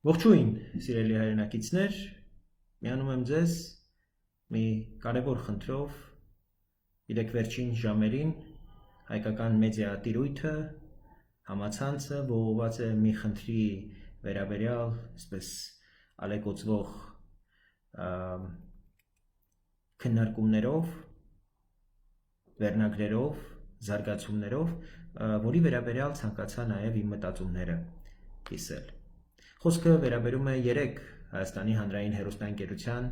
Ողջույն, սիրելի հայրենակիցներ, միանում եմ ձեզ մի կարևոր խնդրով, իրեք վերջին ժամերին հայկական մեդիա տիրույթը, համացանցը ողողված է մի խնդրի վերաբերյալ, այսպես ալեկոծվող քննարկումներով, վերնագրերով, զարգացումներով, որի վերաբերյալ ցանկացա նաև իմ մտածումները կիսել։ Խոսքը վերաբերում է 3 Հայաստանի հանրային հեռուստաընկերության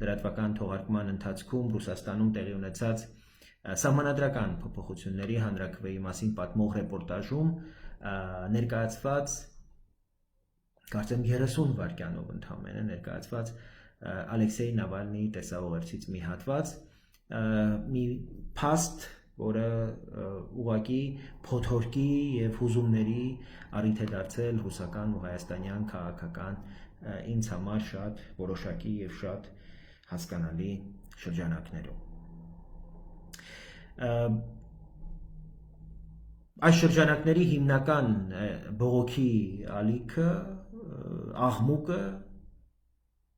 լրատվական թողարկման ընթացքում Ռուսաստանում տեղի ունեցած սահմանադրական փոփոխությունների հանրաքվեի մասին պատմող ռեպորտաժում ներկայացված կարծեմ 30 վայրկյանով ընդհանրապես ներկայացված Ալեքսեյ Նավալնիի տեսահոլովերցից մի հատված, մի փաստ, որը ուղղակի փոթորկի եւ հուզումների առիթ է դարձել ռուսական ու հայաստանյան քաղաքական ինձ համար շատ որոշակի եւ շատ հասկանալի շրջանակներում։ Այս շրջանակների հիմնական բողոքի ալիքը, աղմուկը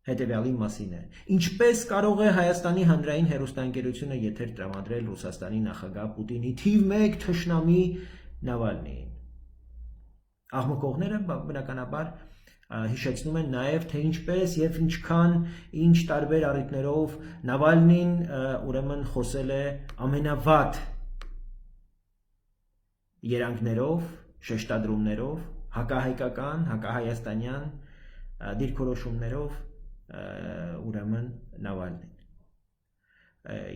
հետևյալի մասին է. ինչպես կարող է Հայաստանի հանրային հեռուստաընկերությունը եթեր տրամադրել Ռուսաստանի նախագահ Պուտինի թիվ 1 թշնամի Նավալնիին։ Աղմկողները բնականաբար հիշեցնում են նաև, թե ինչպես եւ ինչքան ինչ տարբեր առիթներով Նավալնին ուրեմն խոսել է ամենավատ երանգներով, շեշտադրումներով, հակահայկական, հակահայաստանյան դիրքորոշումներով ուրեմն Նավալնին։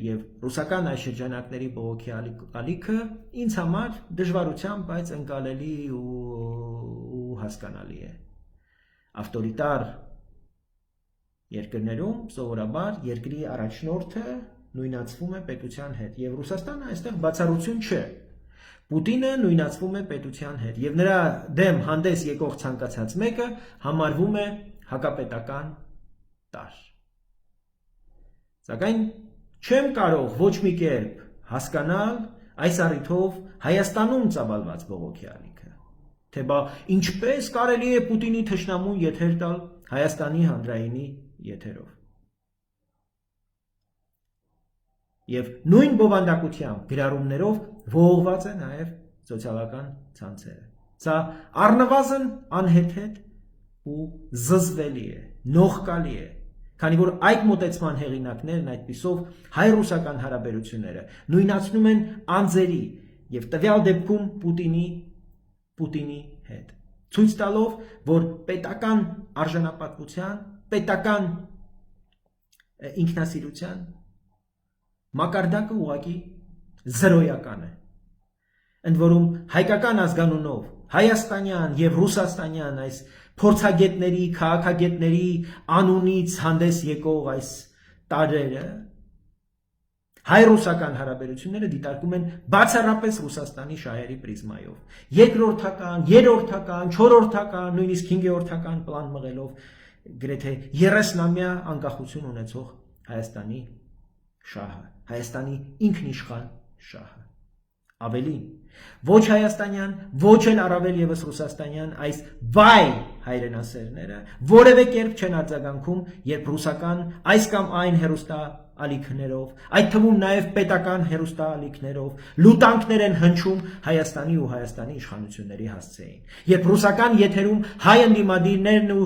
Եվ ռուսական այս շրջանակների բողոքի ալիքը ինձ համար դժվարությամբ, բայց ընկալելի ու հասկանալի է։ Ավտորիտար երկրներում սովորաբար երկրի առաջնորդը նույնացվում է պետության հետ, եւ Ռուսաստանը այստեղ բացառություն չէ։ Պուտինը նույնացվում է պետության հետ, եւ նրա դեմ հանդես եկող ցանկացած մեկը համարվում է հակապետական տար։ Սակայն չեմ կարող ոչ մի կերպ հասկանալ այս առիթով Հայաստանում ծավալված բողոքի ալիքը, թե բա ինչպես կարելի է Պուտինի թշնամուն եթեր տալ Հայաստանի հանրայինի եթերով։ Եվ նույն բովանդակությամբ գրառումներով ողողված է նաև սոցիալական ցանցերը։ Սա առնվազն անհեթեթ ու զզվելի է, նողկալի է, քանի որ այդ մոտեցման հեղինակներն այդպիսով հայ-ռուսական հարաբերությունները նույնացնում են անձերի եւ տվյալ դեպքում Պուտինի հետ, ցույց տալով, որ պետական արժանապատվության, պետական ինքնասիրության մակարդակը ուղղակի զրոյական է։ Ընդ որում հայկական ազգանունով հայաստանյան եւ ռուսաստանյան այս փորձագետների, քաղաքագետների անունից հանդես եկող այս տարրերը հայ-ռուսական հարաբերությունները դիտարկում են բացառապես Ռուսաստանի շահերի պրիզմայով։ Երկրորդական, երրորդական, չորրորդական, նույնիսկ 5-րդական պլան մղելով գրեթե 30-ամյա անկախություն ունեցող Հայաստանի շահը, Հայաստանի ինքնիշխան շահը։ Ավելին, ոչ հայաստանյան, ոչ էլ առավել եւս ռուսաստանյան այս վայ հայրենասերները որևէ կերպ չեն արձագանքում, երբ ռուսական այս կամ այն հերոստա ալիքներով, այդ թվում նաև պետական հերոստա ալիքներով լուտանքներ են հնչում Հայաստանի ու Հայաստանի իշխանությունների հասցեին։ Երբ ռուսական եթերում հայ ընդդիմադիրներն ու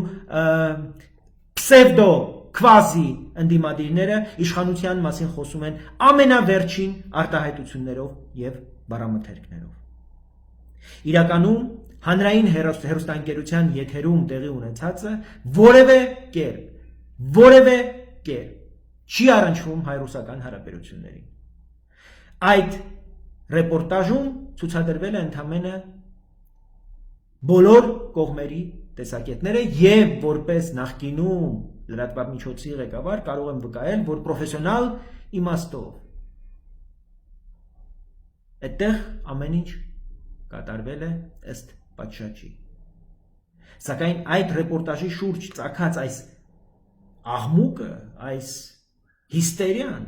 պսևդո քվազի ընդդիմադիրները իշխանության մասին խոսում են ամենավերջին արտահայտություններով եւ բառամթերքներով։ Իրականում հանրային հեռուստաընկերության եթերում տեղի ունեցածը որևէ կերպ չի առնչվում հայ-ռուսական հարաբերություններին։ Այդ ռեպորտաժում ցուցադրվել է ընդամենը բոլոր կողմերի տեսակետները եւ որպես նախկինում լրատվամիջոցի ղեկավար կարող եմ վկայել, որ պրոֆեսիոնալ իմաստով այդտեղ ամեն ինչ կատարվել է ըստ պատշաճի։ Սակայն այդ ռեպորտաժի շուրջ ծագած այս աղմուկը, այս հիստերիան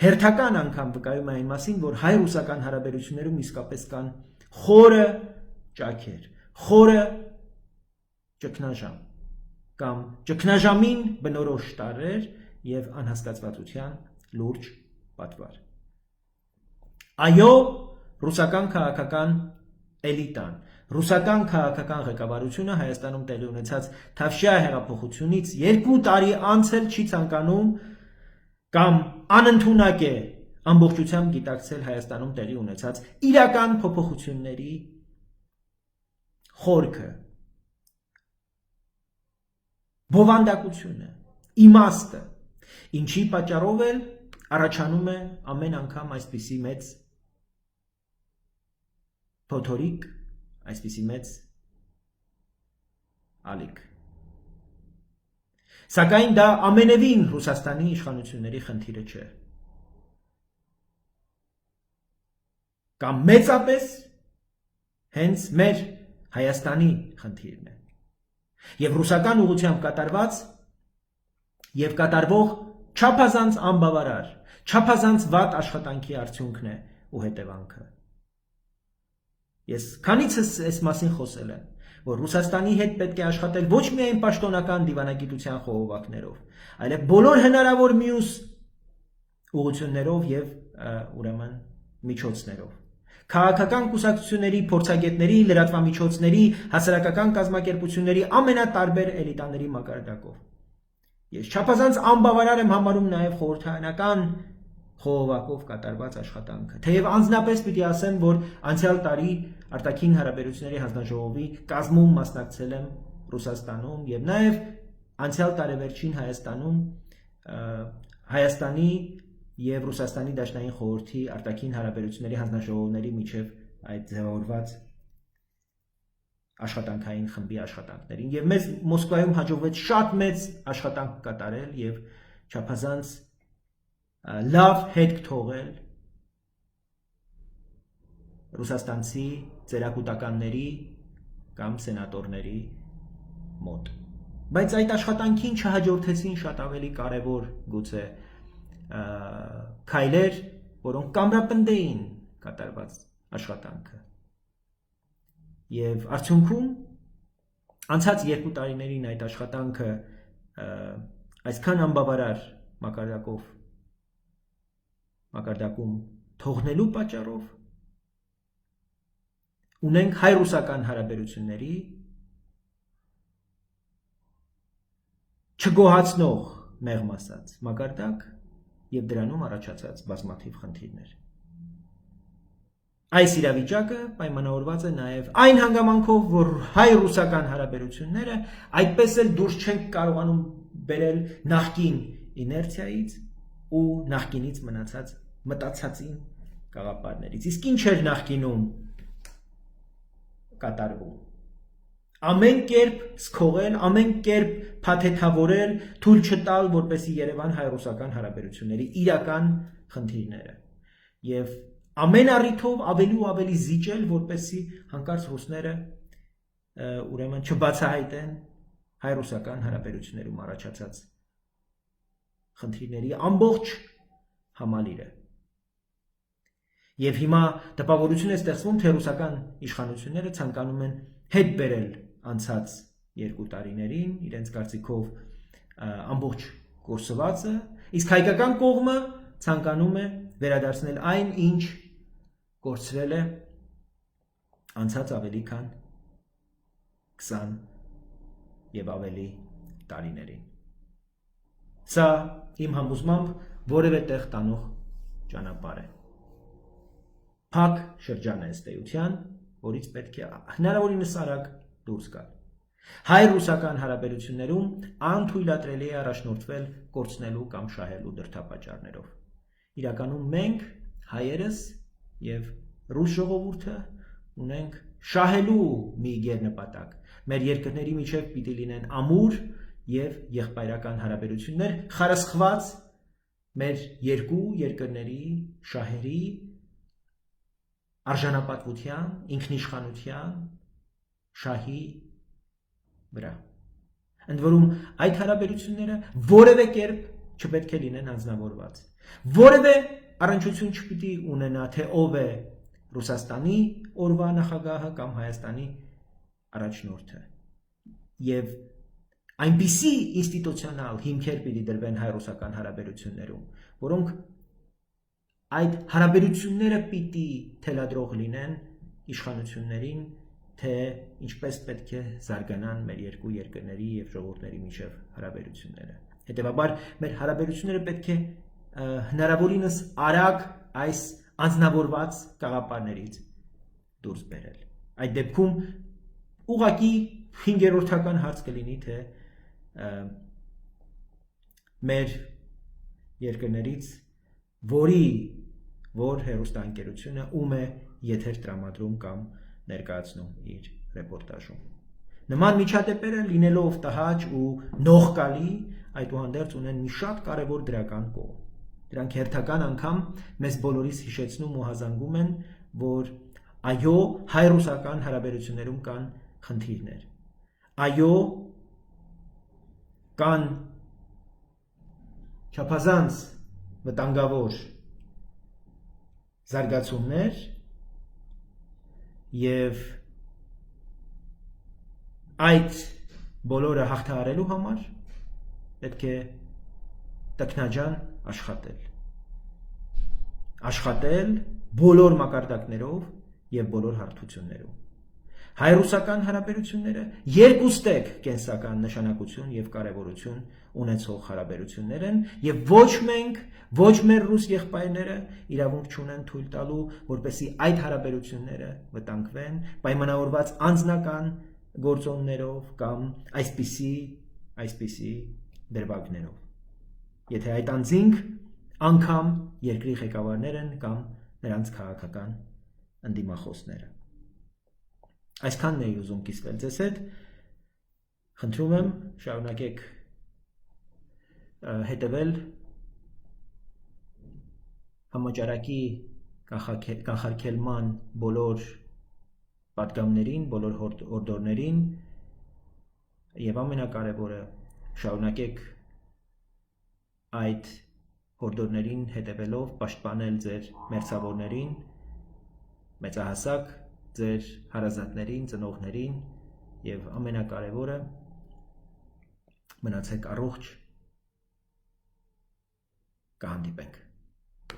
հերթական անգամ վկայում է այն մասին, որ հայ-ռուսական հարաբերություններում իսկապես կան խորը ճաքեր, խորը ճգնաժամ կամ ճգնաժամին բնորոշ տարրեր եւ անհասկացվածության լուրջ պատվար։ Այո, ռուսական քաղաքական էլիտան, ռուսական քաղաքական ղեկավարությունը Հայաստանում տեղի ունեցած Թավշյա հեղափոխությունից 2 տարի անց էլ չի ցանկանում կամ անընդունակ է ամբողջությամբ գիտակցել Հայաստանում տեղի ունեցած իրական փոփոխությունների խորքը, բովանդակությունը, իմաստը, ինչի պատճառով էլ առաջանում է ամեն անգամ այսպիսի մեծ փոթորիկ, այսպիսի մեծ ալիք։ Սակայն դա ամենևին Ռուսաստանի իշխանությունների խնդիրը չէ։ Կամ մեծապես հենց մեր Հայաստանի խնդիրն է։ Եվ ռուսական ուղղությամբ կատարված եւ կատարվող չափազանց անբավարար, չափազանց վատ աշխատանքի արդյունքն է ու հետևանքը։ Ես քանիցս այս մասին խոսել եմ, որ Ռուսաստանի հետ պետք է աշխատել ոչ միայն պաշտոնական դիվանագիտության խողովակներով, այլև բոլոր հնարավոր մյուս ուղղություններով եւ ուրեմն միջոցներով։ Քաղաքական կուսակցությունների, փորձագետների, լրատվամիջոցների, հասարակական կազմակերպությունների ամենատարբեր էլիտաների մակարդակով։ Ես չափազանց անբավարար եմ համարում նաև խորհրդարանական խողովակով կատարված աշխատանքը։ Թեև անձնապես պիտի ասեմ, որ անցյալ տարի արտաքին հարաբերությունների հանձնաժողովի կազմում մասնակցել եմ Ռուսաստանում եւ նաև անցյալ տարեվերջին Հայաստանի եւ Ռուսաստանի Դաշնային խորհրդի արտաքին հարաբերությունների հանձնաժողովների միջև այդ ձևավորված աշխատանքային խմբի աշխատանքներին եւ մեզ Մոսկվայում հաջողվեց շատ մեծ աշխատանք կատարել եւ չափազանց լավ հետք թողել ռուսաստանցի ծերակուտականների կամ սենատորների մոտ։ Բայց այդ աշխատանքին չհաջորդեցին շատ ավելի կարևոր գուցե քայլեր, որոնք կամրապնդեին կատարված աշխատանքը։ Եվ արդյունքում անցած 2 տարիներին այդ աշխատանքը այսքան անբավարար մակարդակում թողնելու պատճառով ունենք հայ-ռուսական հարաբերությունների չգոհացնող մեղմ ասած մակարդակ եւ դրանում առաջացած բազմաթիվ խնդիրներ։ Այս իրավիճակը պայմանավորված է նաեւ այն հանգամանքով, որ հայ-ռուսական հարաբերությունները այդպես էլ դուրս չեն կարողանում բերել նախկին իներցիայից ու նախկինից մնացած մտածածին գաղափարներից։ Իսկ ինչ էր նախկինում կատարվում։ Ամեն կերպ սկողել, ամեն կերպ փաթեթավորել, թույլ չտալ, որպեսզի Երևան հայ-ռուսական հարաբերությունների իրական խնդիրները եւ ամեն առիթով ավելի ու ավելի զիջել, որպեսզի հանկարծ ռուսները ուրեմն չբացահայտեն հայ-ռուսական հարաբերություններում առաջացած խնդիրների ամբողջ համալիրը։ Եվ հիմա տպավորություն է ստեղծվում, թե ռուսական իշխանությունները ցանկանում են հետ բերել անցած 2 տարիներին իրենց կարծիքով ամբողջ կորսվածը, իսկ հայկական կողմը ցանկանում է վերադարձնել այն, ինչ կորցրել է անցած ավելի քան 20 եւ ավելի տարիներին։ Սա իմ համոզմամբ որևէ տեղ տանող ճանապարհ է։ Փակ շրջան է ըստ էության, որից պետք է հնարավորինս արագ դուրս գալ։ Հայ-ռուսական հարաբերություններում անթույլատրելի է առաջնորդվել կորցնելու կամ շահելու դրդապատճառներով։ Իրականում մենք հայերս եւ ռուս ժողովուրդը ունենք շահելու մի գերնպատակ։ Մեր երկրների միջև պիտի լինեն ամուր եւ եղբայրական հարաբերություններ, խարսխված մեր երկու երկրների շահերի արժանապատվության, ինքնիշխանության, շահի վրա։ Ընդ որում այդ հարաբերությունները որևէ կերպ չպետք է լինեն անձնավորված։ Որևէ առնչություն չպիտի ունենա, թե ով է Ռուսաստանի օրվա նախագահը կամ Հայաստանի առաջնորդը։ եւ այնպիսի ինստիտուցիոնալ հիմքեր պիտի դրվեն հայ-ռուսական հարաբերություններում, որոնք այդ հարաբերությունները պիտի թելադրող լինեն իշխանություններին, թե ինչպես պետք է զարգանան մեր երկու երկրների եւ ժողովուրդների միջև հարաբերությունները։ Հետևաբար մեր հարաբերությունները պետք է հնարավորինս արագ այս անձնավորված կաղապարներից դուրս բերել։ Այդ դեպքում ուղղակի 5-րդական հարց կլինի, թե մեր երկրներից որ հեռուստաընկերությունը ում է եթեր տրամադրում կամ ներկայացնում իր ռեպորտաժում։ Նման միջադեպերը լինելով տհաճ ու նողկալի, այդուհանդերձ ունեն մի շատ կարևոր դրական կողմ։ Դրանք հերթական անգամ մեզ բոլորիս հիշեցնում ու հազանգում են, որ այո, հայ-ռուսական հարաբերություններում կան խնդիրներ։ Այո, կան չափազանց վտանգավոր զարգացումներ եւ այդ բոլորը հաղթահարելու համար պետք է տքնաջան աշխատել բոլոր մակարդակներով եւ բոլոր հարթություններով։ Հայ-ռուսական հարաբերությունները երկուստեք կենսական նշանակություն եւ կարեւորություն ունեցող հարաբերություններ են եւ ոչ մենք, ոչ մեր ռուս եղբայրները իրավունք չունեն թույլ տալու, որպեսզի այդ հարաբերությունները վտանգվեն պայմանավորված անձնական գործոններով կամ այսպիսի դրվագներով։ Եթե այդ անձինք անգամ երկրի ղեկավարներ են կամ նրանց քաղաքական ընդդիմախոսները։ Այսքանն էի ուզում կիսվել ձեզ հետ, խնդրում եմ շարունակեք հետևել համաճարակի կանխարգելման բոլոր պատգամներին, բոլոր հորդորներին եւ ամենակարևորը շարունակեք այդ հորդորներին հետևելով պաշտպանել ձեր մերձավորներին, մեծահասակ ձեր հարազատներին, ծնողներին եւ ամենակարևորը մնացեք առողջ, կհանդիպենք